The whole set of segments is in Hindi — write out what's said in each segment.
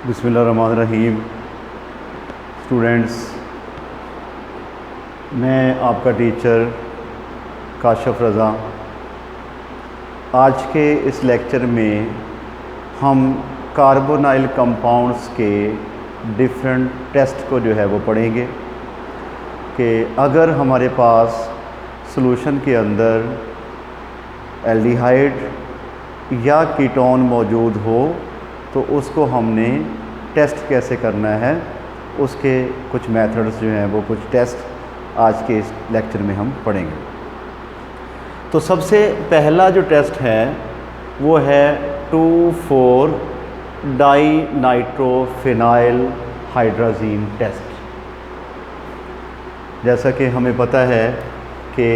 बिस्मिल्लाहिर्रहमानिर्रहीम। स्टूडेंट्स, मैं आपका टीचर काशिफ रज़ा। आज के इस लेक्चर में हम कार्बोनाइल कंपाउंड्स के डिफरेंट टेस्ट को जो है वो पढ़ेंगे कि अगर हमारे पास सॉल्यूशन के अंदर एल्डिहाइड या कीटोन मौजूद हो तो उसको हमने टेस्ट कैसे करना है, उसके कुछ मेथड्स जो हैं वो कुछ टेस्ट आज के इस लेक्चर में हम पढ़ेंगे। तो सबसे पहला जो टेस्ट है वो है 2,4 डाइनाइट्रोफिनाइल हाइड्राजीन टेस्ट। जैसा कि हमें पता है कि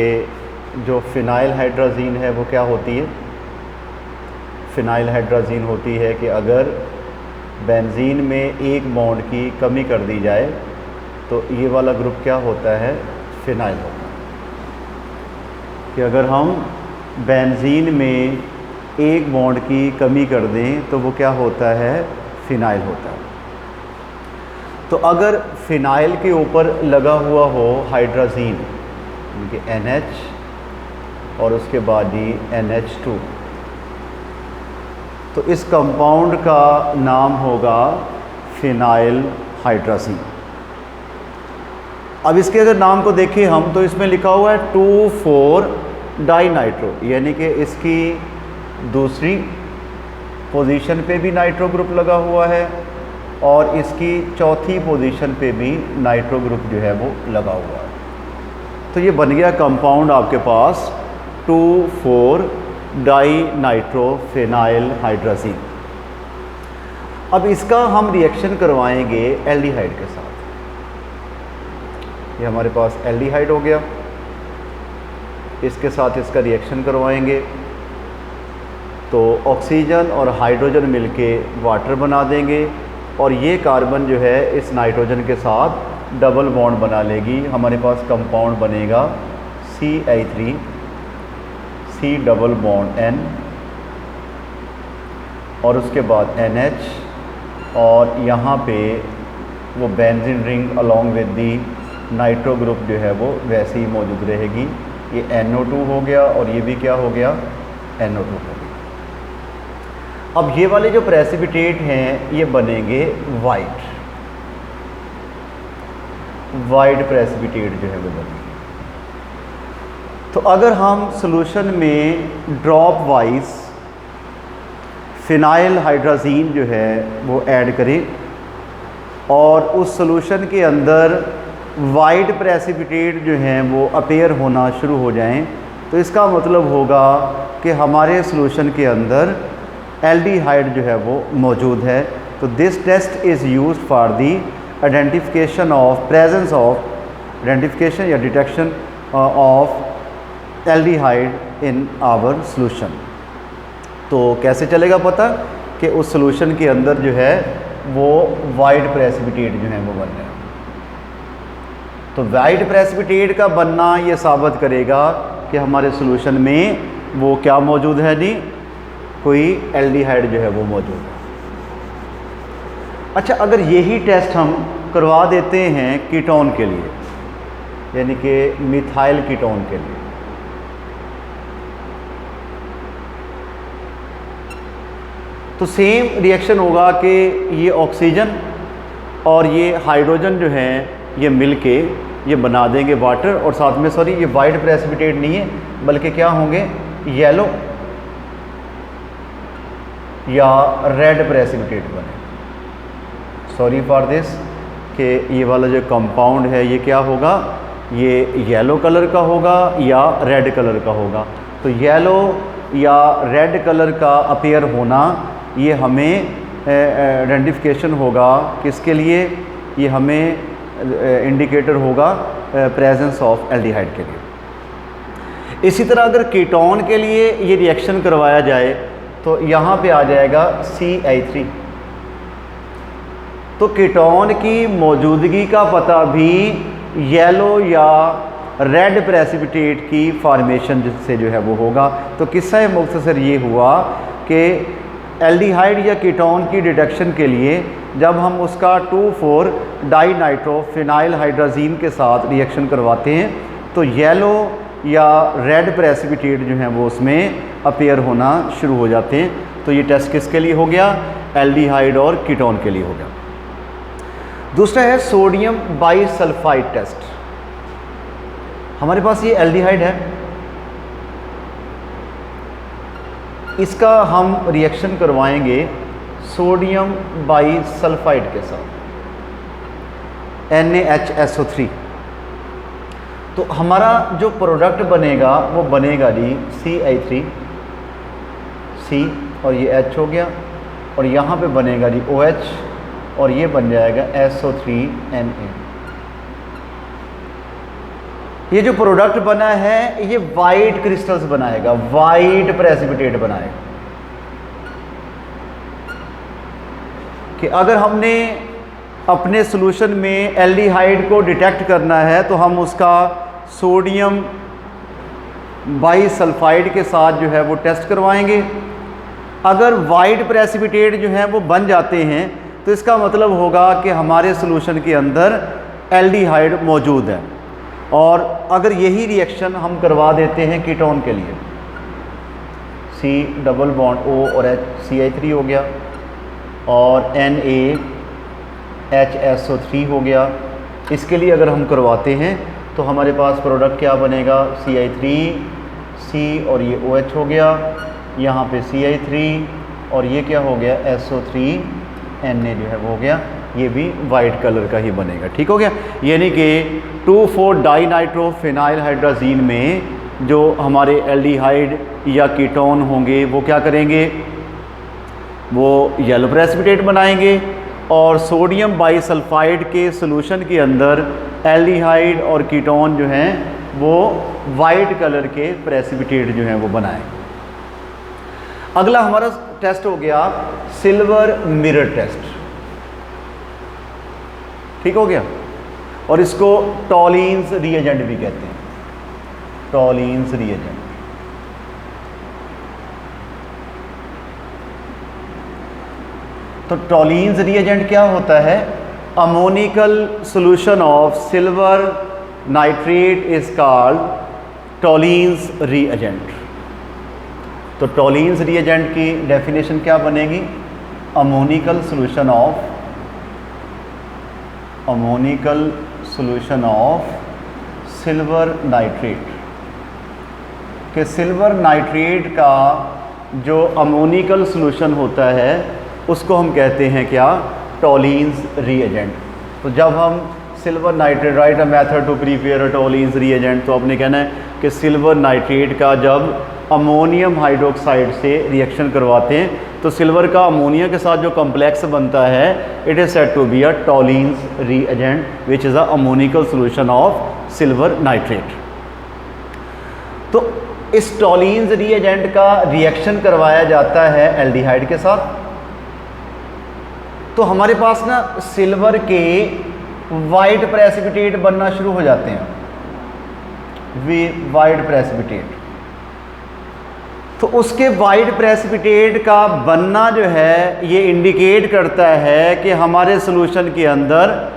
जो फिनाइल हाइड्राजीन है वो क्या होती है। फिनाइल हाइड्राजीन होती है कि अगर बेंजीन में एक बॉन्ड की कमी कर दी जाए तो ये वाला ग्रुप क्या होता है, फिनाइल होता है। कि अगर हम बेंजीन में एक बॉन्ड की कमी कर दें तो वो क्या होता है, फिनाइल होता है। तो अगर फिनाइल के ऊपर लगा हुआ हो हाइड्राजीन यानी कि NH और उसके बाद ही NH2, तो इस कंपाउंड का नाम होगा फिनाइल हाइड्राजीन। अब इसके अगर नाम को देखें हम तो इसमें लिखा हुआ है 2,4 डाइनाइट्रो, यानी कि इसकी दूसरी पोजीशन पे भी नाइट्रो ग्रुप लगा हुआ है और इसकी चौथी पोजीशन पे भी नाइट्रो ग्रुप जो है वो लगा हुआ है। तो ये बन गया कंपाउंड आपके पास 2,4 डाइनाइट्रोफिनाइल हाइड्राजीन। अब इसका हम रिएक्शन करवाएंगे एल्डिहाइड के साथ। ये हमारे पास एल्डिहाइड हो गया, इसके साथ इसका रिएक्शन करवाएंगे तो ऑक्सीजन और हाइड्रोजन मिलके वाटर बना देंगे और ये कार्बन जो है इस नाइट्रोजन के साथ डबल बॉन्ड बना लेगी। हमारे पास कंपाउंड बनेगा CH3 C double bond N और उसके बाद NH और यहाँ पे वो benzene ring along with the nitro group जो है वो वैसे ही मौजूद रहेगी। ये NO2 हो गया और ये भी क्या हो गया, NO2 हो गया। अब ये वाले जो प्रेसिपिटेट हैं ये बनेंगे वाइट प्रेसिपिटेट जो है वो बनेंगे। तो अगर हम सॉल्यूशन में ड्रॉप वाइज फिनाइल हाइड्राजीन जो है वो ऐड करें और उस सॉल्यूशन के अंदर वाइट प्रेसिपिटेट जो हैं वो अपीयर होना शुरू हो जाएं तो इसका मतलब होगा कि हमारे सॉल्यूशन के अंदर एल्डिहाइड जो है वो मौजूद है। तो this test is used for the identification of presence of identification या detection of aldehyde in our solution. तो कैसे चलेगा पता कि उस सॉल्यूशन के अंदर जो है वो वाइट प्रेसिपिटेट जो है वो बन रहे हैं। तो वाइट प्रेसिपिटेट का बनना ये साबित करेगा कि हमारे सॉल्यूशन में वो क्या मौजूद है जी, कोई एल्डिहाइड जो है वो मौजूद है। अच्छा, अगर यही टेस्ट हम करवा देते हैं कीटोन के लिए यानी कि मिथाइल कीटोन के लिए, तो सेम रिएक्शन होगा कि ये ऑक्सीजन और ये हाइड्रोजन जो है ये मिलके ये बना देंगे वाटर और साथ में ये वाइट प्रेसिपिटेट नहीं है बल्कि क्या होंगे, येलो या रेड प्रेसिपिटेट बने। सॉरी फॉर दिस कि ये वाला जो कंपाउंड है ये क्या होगा, ये येलो कलर का होगा या रेड कलर का होगा। तो येलो या रेड कलर का अपीयर होना ये हमें आइडेंटिफिकेशन होगा किसके लिए, ये हमें इंडिकेटर होगा प्रेजेंस ऑफ एल्डिहाइड के लिए। इसी तरह अगर कीटोन के लिए ये रिएक्शन करवाया जाए तो यहाँ पे आ जाएगा CH3। तो कीटोन की मौजूदगी का पता भी येलो या रेड प्रेसिपिटेट की फॉर्मेशन से जो है वो होगा। तो किस्सा मुख्तसर ये हुआ कि एल्डिहाइड या कीटोन की डिटेक्शन के लिए जब हम उसका 2,4 डाइनाइट्रोफिनाइल हाइड्राजीन के साथ रिएक्शन करवाते हैं तो येलो या रेड प्रेसिपिटेट जो हैं वो उसमें अपीयर होना शुरू हो जाते हैं। तो ये टेस्ट किसके लिए हो गया? एल्डिहाइड और कीटोन के लिए हो गया। दूसरा है सोडियम बाइसल्फाइड टेस्ट। हमारे पास ये एल्डिहाइड है, इसका हम रिएक्शन करवाएंगे सोडियम बाइसल्फाइड के साथ NaHSO3। तो हमारा जो प्रोडक्ट बनेगा वो बनेगा जी CI3 C और ये H हो गया, और यहाँ पे बनेगा जी OH और ये बन जाएगा SO3Na। ये जो प्रोडक्ट बना है ये वाइट क्रिस्टल्स बनाएगा, वाइट प्रेसिपिटेट बनाएगा। कि अगर हमने अपने सॉल्यूशन में एल्डिहाइड को डिटेक्ट करना है तो हम उसका सोडियम बाइसल्फाइड के साथ जो है वो टेस्ट करवाएंगे। अगर वाइट प्रेसिपिटेट जो है वो बन जाते हैं तो इसका मतलब होगा कि हमारे सॉल्यूशन के अंदर एल्डिहाइड मौजूद है। और अगर यही रिएक्शन हम करवा देते हैं कीटोन के लिए, C डबल बॉन्ड O और H CI3 हो गया और NaHSO3 हो गया, इसके लिए अगर हम करवाते हैं तो हमारे पास प्रोडक्ट क्या बनेगा? CI3 C और ये OH हो गया, यहाँ पे CI3 और ये क्या हो गया? SO3Na जो है वो हो गया। ये भी वाइट कलर का ही बनेगा। ठीक हो गया। यानी कि 2,4 डाइनाइट्रोफिनाइल हाइड्राजीन में जो हमारे एल्डिहाइड या कीटोन होंगे वो क्या करेंगे? वो येलो प्रेसिपिटेट बनाएंगे, और सोडियम बाइसल्फाइड के सॉल्यूशन के अंदर एल्डिहाइड और कीटोन जो हैं वो वाइट कलर के प्रेसिपिटेट जो हैं वो बनाएंगे। अगला हमारा टेस्ट हो गया सिल्वर मिरर टेस्ट। ठीक हो गया। और इसको टॉलिन्स रिएजेंट भी कहते हैं, टॉलिन्स रिएजेंट। तो टॉलिन्स रिएजेंट क्या होता है? Ammoniacal solution of silver nitrate is called Tollens reagent. तो टॉलिन्स रिएजेंट की डेफिनेशन क्या बनेगी? Ammoniacal solution of silver nitrate. कि सिल्वर नाइट्रेट का जो अमोनिकल सॉल्यूशन होता है उसको हम कहते हैं क्या? Tollens reagent. तो जब हम silver nitrate, write a method to prepare a Tollens reagent, तो आपने कहना है कि सिल्वर नाइट्रेट का जब अमोनियम हाइड्रोक्साइड से रिएक्शन करवाते हैं तो सिल्वर का अमोनिया के साथ जो कॉम्प्लेक्स बनता है it is said to be a Tollens reagent which is a ammoniacal solution of silver nitrate. तो इस टॉलिन्स रिएजेंट का रिएक्शन करवाया जाता है एल्डिहाइड के साथ। तो हमारे पास ना सिल्वर के वाइट प्रेसिपिटेट बनना शुरू हो जाते हैं, वे वाइट प्रेसिपिटेट। तो उसके वाइट प्रेसिपिटेट का बनना जो है ये इंडिकेट करता है कि हमारे सॉल्यूशन के अंदर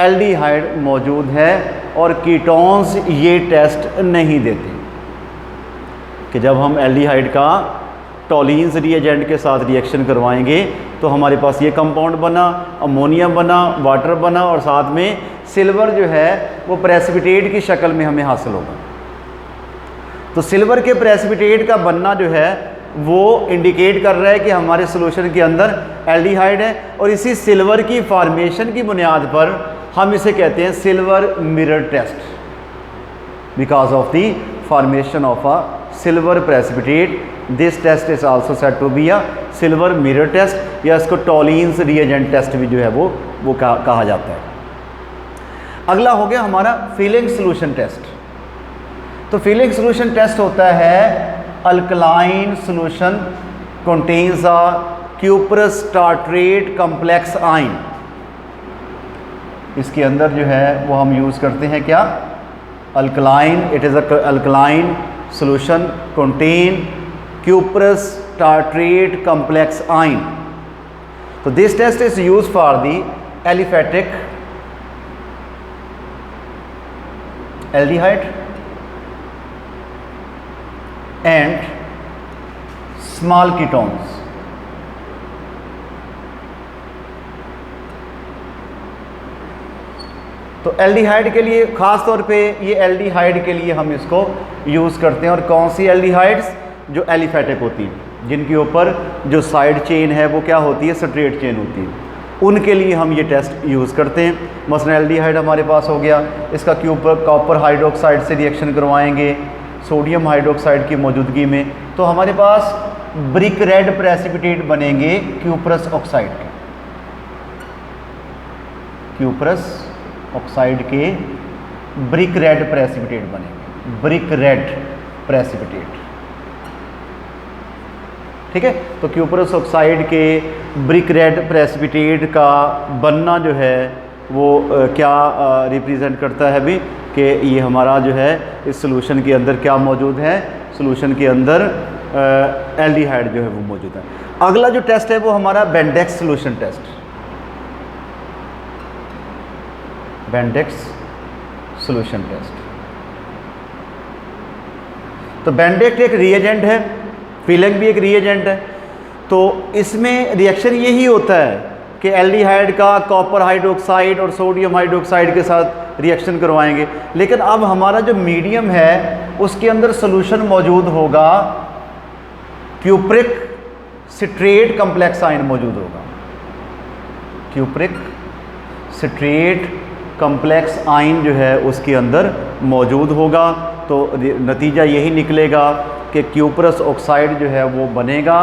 एल्डिहाइड मौजूद है, और कीटोन्स ये टेस्ट नहीं देते। कि जब हम एल्डिहाइड का टॉलिन्स रिएजेंट के साथ रिएक्शन करवाएंगे तो हमारे पास ये कंपाउंड बना, अमोनिया बना, वाटर बना, और साथ में सिल्वर जो है वो प्रेसिपिटेट की शक्ल में हमें हासिल होगा। तो सिल्वर के प्रेसिपिटेट का बनना जो है वो इंडिकेट कर रहा है कि हमारे सॉल्यूशन के अंदर एल्डिहाइड है, और इसी सिल्वर की फॉर्मेशन की बुनियाद पर हम इसे कहते हैं silver mirror test, because of the formation of a silver precipitate. This test is also said to be a silver mirror test, या इसको टॉलिन्स रिएजेंट टेस्ट भी जो है वो कहा जाता है। अगला हो गया हमारा फिलिंग सॉल्यूशन टेस्ट। तो फिलिंग सॉल्यूशन टेस्ट होता है alkaline solution contains a cuprous tartrate complex ion. इसके अंदर जो है वो हम यूज़ करते हैं क्या? Alkaline. It is a alkaline solution contain cuprous tartrate complex ion. So this test is used for the aliphatic aldehyde and small ketones. तो एल्डिहाइड के लिए ख़ास तौर पे ये एल्डिहाइड के लिए हम इसको यूज़ करते हैं। और कौन सी एल्डिहाइड्स? जो एलिफेटिक होती हैं, जिनके ऊपर जो साइड चेन है वो क्या होती है? स्ट्रेट चेन होती है। उनके लिए हम ये टेस्ट यूज़ करते हैं। मसलन एल्डिहाइड हमारे पास हो गया, इसका कॉपर हाइड्रोक्साइड से रिएक्शन करवाएंगे सोडियम हाइड्रोक्साइड की मौजूदगी में, तो हमारे पास ब्रिक रेड प्रेसिपिटेट बनेंगे क्यूपरस ऑक्साइड के। क्यूपरस ऑक्साइड के ब्रिक रेड प्रेसिपिटेट बनेंगे, ब्रिक रेड प्रेसिपिटेट। ठीक है, तो क्यूपरस ऑक्साइड के ब्रिक रेड प्रेसिपिटेट का बनना जो है वो क्या रिप्रेजेंट करता है भी कि ये हमारा जो है इस सॉल्यूशन के अंदर क्या मौजूद है? सॉल्यूशन के अंदर एल्डिहाइड जो है वो मौजूद है। अगला जो टेस्ट है वो हमारा Benedict's solution test. Benedict's solution test. तो बेंडेक्स एक रिएजेंट है, फिलेंग भी एक रिएजेंट है। तो इसमें रिएक्शन यही होता है कि एल्डिहाइड का कॉपर हाइड्रोक्साइड और सोडियम हाइड्रोक्साइड के साथ रिएक्शन करवाएंगे। लेकिन अब हमारा जो मीडियम है उसके अंदर सॉल्यूशन मौजूद होगा, क्यूप्रिक सिट्रेट कम्प्लेक्स आयन मौजूद होगा। क्यूप्रिक सिट्रेट कम्प्लेक्स आयन जो है उसके अंदर मौजूद होगा। तो नतीजा यही निकलेगा कि क्यूपरस ऑक्साइड जो है वो बनेगा।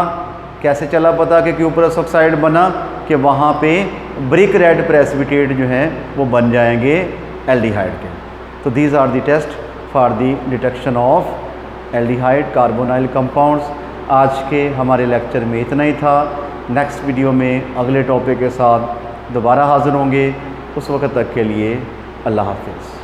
कैसे चला पता कि क्यूपरस ऑक्साइड बना? कि वहाँ पे ब्रिक रेड प्रेसिपिटेट जो हैं वो बन जाएंगे एल्डिहाइड के। तो these are the test for the detection of aldehyde carbonyl compounds. आज के हमारे लेक्चर में इतना ही था। नेक्स्ट वीडियो में अगले टॉपिक के साथ दोबारा हाज़िर होंगे। उस वक्त तक के लिए अल्लाह हाफ़िज़।